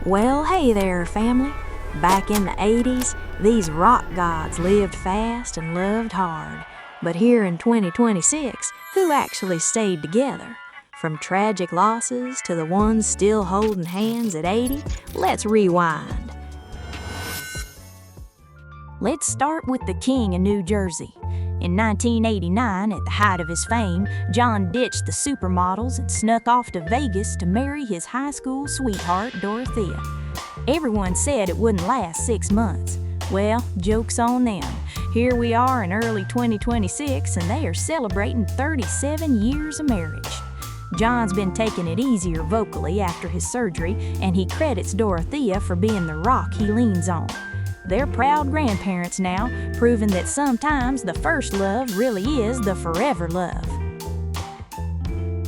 Well, hey there, family. Back in the 80s, these rock gods lived fast and loved hard. But here in 2026, who actually stayed together? From tragic losses to the ones still holding hands at 80, let's rewind. Let's start with the king in New Jersey. In 1989, at the height of his fame, John ditched the supermodels and snuck off to Vegas to marry his high school sweetheart, Dorothea. Everyone said it wouldn't last 6 months. Well, joke's on them. Here we are in early 2026, and they are celebrating 37 years of marriage. John's been taking it easier vocally after his surgery, and he credits Dorothea for being the rock he leans on. They're proud grandparents now, proving that sometimes the first love really is the forever love.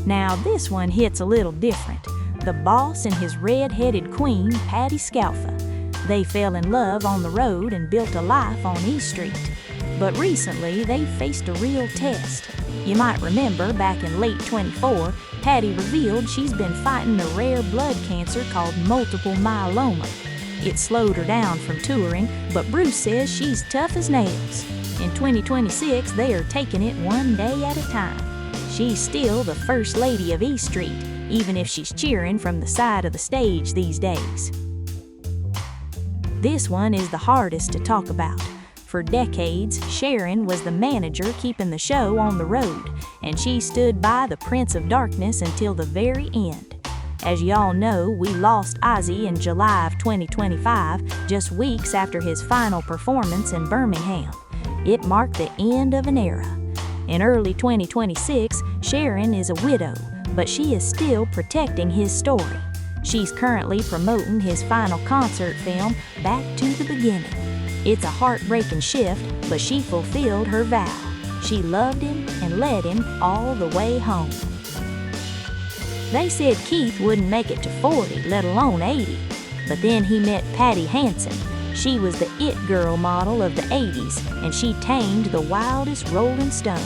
Now this one hits a little different. The boss and his red-headed queen, Patti Scialfa. They fell in love on the road and built a life on E Street. But recently, they faced a real test. You might remember back in late 24, Patti revealed she's been fighting a rare blood cancer called multiple myeloma. It slowed her down from touring, but Bruce says she's tough as nails. In 2026, they are taking it one day at a time. She's still the first lady of E Street, even if she's cheering from the side of the stage these days. This one is the hardest to talk about. For decades, Sharon was the manager keeping the show on the road, and she stood by the Prince of Darkness until the very end. As y'all know, we lost Ozzy in July of 2025, just weeks after his final performance in Birmingham. It marked the end of an era. In early 2026, Sharon is a widow, but she is still protecting his story. She's currently promoting his final concert film, Back to the Beginning. It's a heartbreaking shift, but she fulfilled her vow. She loved him and led him all the way home. They said Keith wouldn't make it to 40, let alone 80. But then he met Patty Hansen. She was the it girl model of the 80s, and she tamed the wildest rolling stone.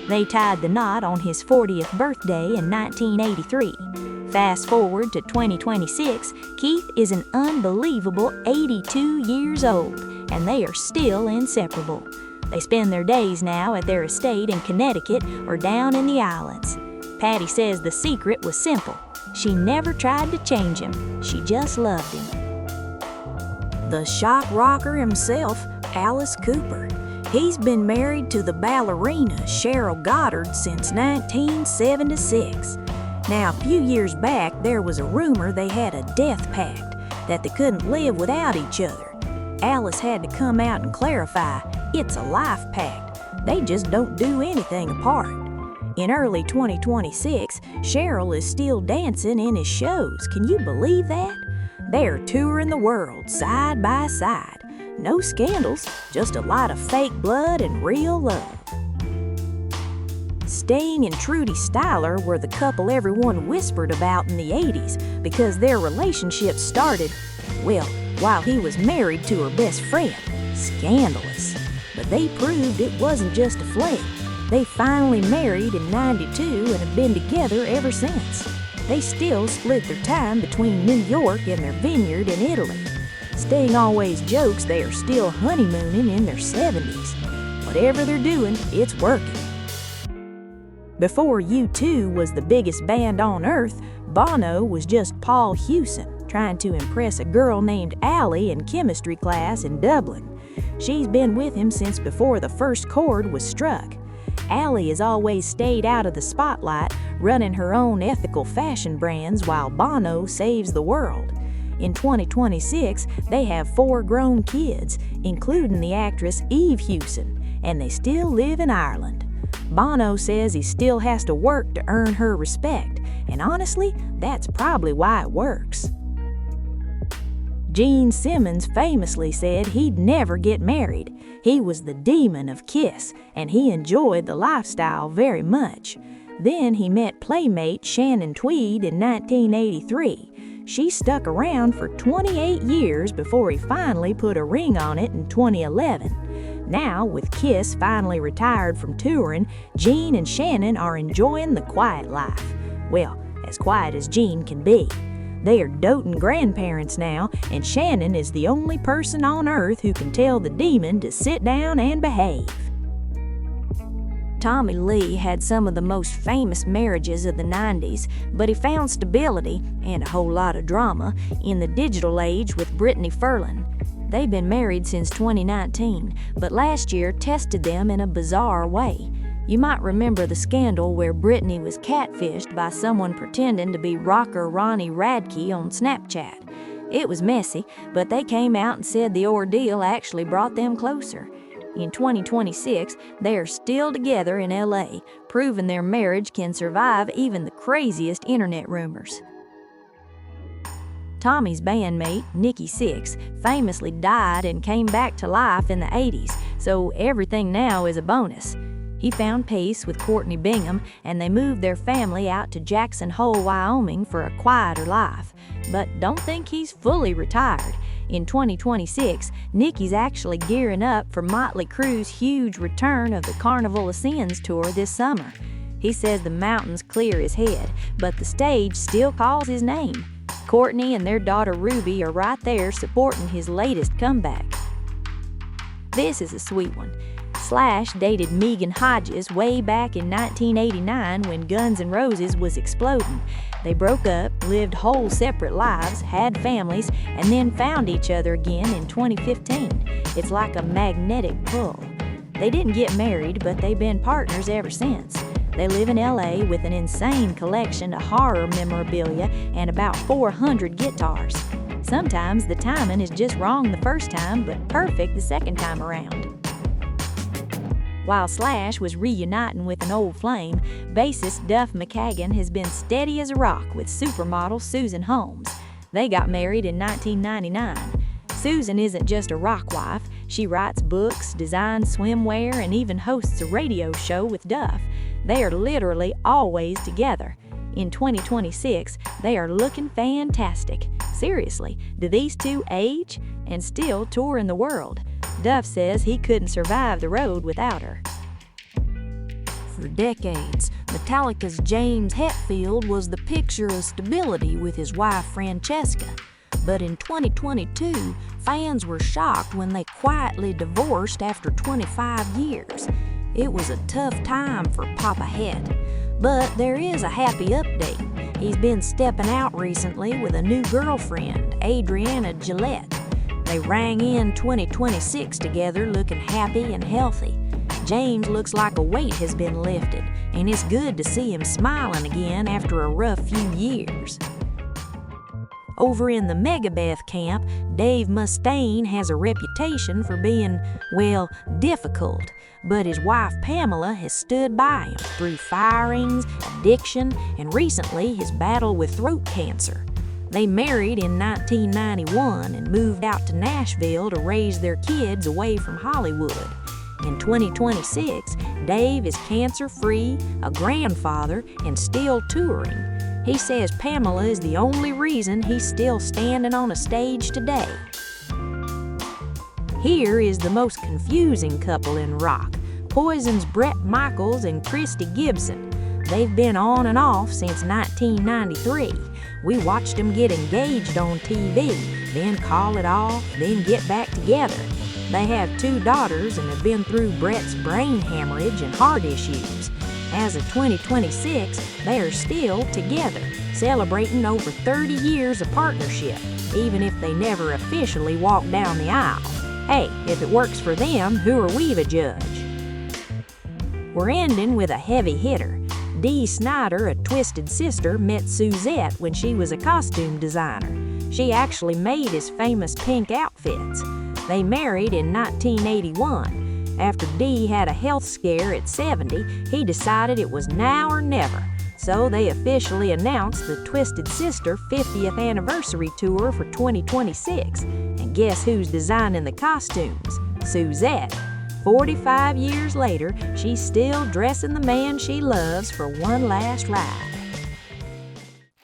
They tied the knot on his 40th birthday in 1983. Fast forward to 2026, Keith is an unbelievable 82 years old, and they are still inseparable. They spend their days now at their estate in Connecticut or down in the islands. Patty says the secret was simple. She never tried to change him. She just loved him. The shock rocker himself, Alice Cooper. He's been married to the ballerina Cheryl Goddard since 1976. Now, a few years back, there was a rumor they had a death pact, that they couldn't live without each other. Alice had to come out and clarify, it's a life pact. They just don't do anything apart. In early 2026, Cheryl is still dancing in his shows. Can you believe that? They're touring the world side by side. No scandals, just a lot of fake blood and real love. Sting and Trudy Styler were the couple everyone whispered about in the 80s because their relationship started, well, while he was married to her best friend. Scandalous. But they proved it wasn't just a fling. They finally married in '92 and have been together ever since. They still split their time between New York and their vineyard in Italy. Sting always jokes they are still honeymooning in their 70s. Whatever they're doing, it's working. Before U2 was the biggest band on earth, Bono was just Paul Hewson, trying to impress a girl named Allie in chemistry class in Dublin. She's been with him since before the first chord was struck. Allie has always stayed out of the spotlight, running her own ethical fashion brands while Bono saves the world. In 2026, they have 4 grown kids, including the actress Eve Hewson, and they still live in Ireland. Bono says he still has to work to earn her respect, and honestly, that's probably why it works. Gene Simmons famously said he'd never get married. He was the demon of Kiss, and he enjoyed the lifestyle very much. Then he met playmate Shannon Tweed in 1983. She stuck around for 28 years before he finally put a ring on it in 2011. Now, with Kiss finally retired from touring, Gene and Shannon are enjoying the quiet life. Well, as quiet as Gene can be. They are doting grandparents now, and Shannon is the only person on earth who can tell the demon to sit down and behave. Tommy Lee had some of the most famous marriages of the 90s, but he found stability, and a whole lot of drama, in the digital age with Brittany Furlan. They've been married since 2019, but last year tested them in a bizarre way. You might remember the scandal where Brittany was catfished by someone pretending to be rocker Ronnie Radke on Snapchat. It was messy, but they came out and said the ordeal actually brought them closer. In 2026, they are still together in LA, proving their marriage can survive even the craziest internet rumors. Tommy's bandmate, Nikki Sixx, famously died and came back to life in the 80s, so everything now is a bonus. He found peace with Courtney Bingham, and they moved their family out to Jackson Hole, Wyoming for a quieter life. But don't think he's fully retired. In 2026, Nicky's actually gearing up for Motley Crue's huge return of the Carnival of Sins tour this summer. He says the mountains clear his head, but the stage still calls his name. Courtney and their daughter Ruby are right there supporting his latest comeback. This is a sweet one. Slash dated Megan Hodges way back in 1989 when Guns N' Roses was exploding. They broke up, lived whole separate lives, had families, and then found each other again in 2015. It's like a magnetic pull. They didn't get married, but they've been partners ever since. They live in LA with an insane collection of horror memorabilia and about 400 guitars. Sometimes the timing is just wrong the first time, but perfect the second time around. While Slash was reuniting with an old flame, bassist Duff McKagan has been steady as a rock with supermodel Susan Holmes. They got married in 1999. Susan isn't just a rock wife. She writes books, designs swimwear, and even hosts a radio show with Duff. They are literally always together. In 2026, they are looking fantastic. Seriously, do these two age and still tour in the world? Duff says he couldn't survive the road without her. For decades, Metallica's James Hetfield was the picture of stability with his wife Francesca. But in 2022, fans were shocked when they quietly divorced after 25 years. It was a tough time for Papa Het. But there is a happy update. He's been stepping out recently with a new girlfriend, Adriana Gillette. They rang in 2026 together looking happy and healthy. James looks like a weight has been lifted, and it's good to see him smiling again after a rough few years. Over in the Megadeth camp, Dave Mustaine has a reputation for being, well, difficult, but his wife Pamela has stood by him through firings, addiction, and recently his battle with throat cancer. They married in 1991 and moved out to Nashville to raise their kids away from Hollywood. In 2026, Dave is cancer-free, a grandfather, and still touring. He says Pamela is the only reason he's still standing on a stage today. Here is the most confusing couple in rock, Poison's Bret Michaels and Christy Gibson. They've been on and off since 1993. We watched them get engaged on TV, then call it off, then get back together. They have 2 daughters and have been through Bret's brain hemorrhage and heart issues. As of 2026, they are still together, celebrating over 30 years of partnership, even if they never officially walk down the aisle. Hey, if it works for them, who are we to judge? We're ending with a heavy hitter. Dee Snider, a Twisted Sister, met Suzette when she was a costume designer. She actually made his famous pink outfits. They married in 1981. After Dee had a health scare at 70, he decided it was now or never. So they officially announced the Twisted Sister 50th anniversary tour for 2026. And guess who's designing the costumes? Suzette. 45 years later, she's still dressing the man she loves for one last ride.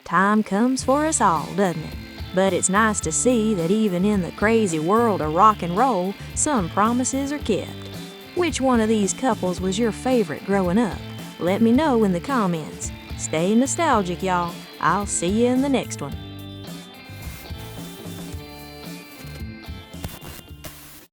Time comes for us all, doesn't it? But it's nice to see that even in the crazy world of rock and roll, some promises are kept. Which one of these couples was your favorite growing up? Let me know in the comments. Stay nostalgic, y'all. I'll see you in the next one.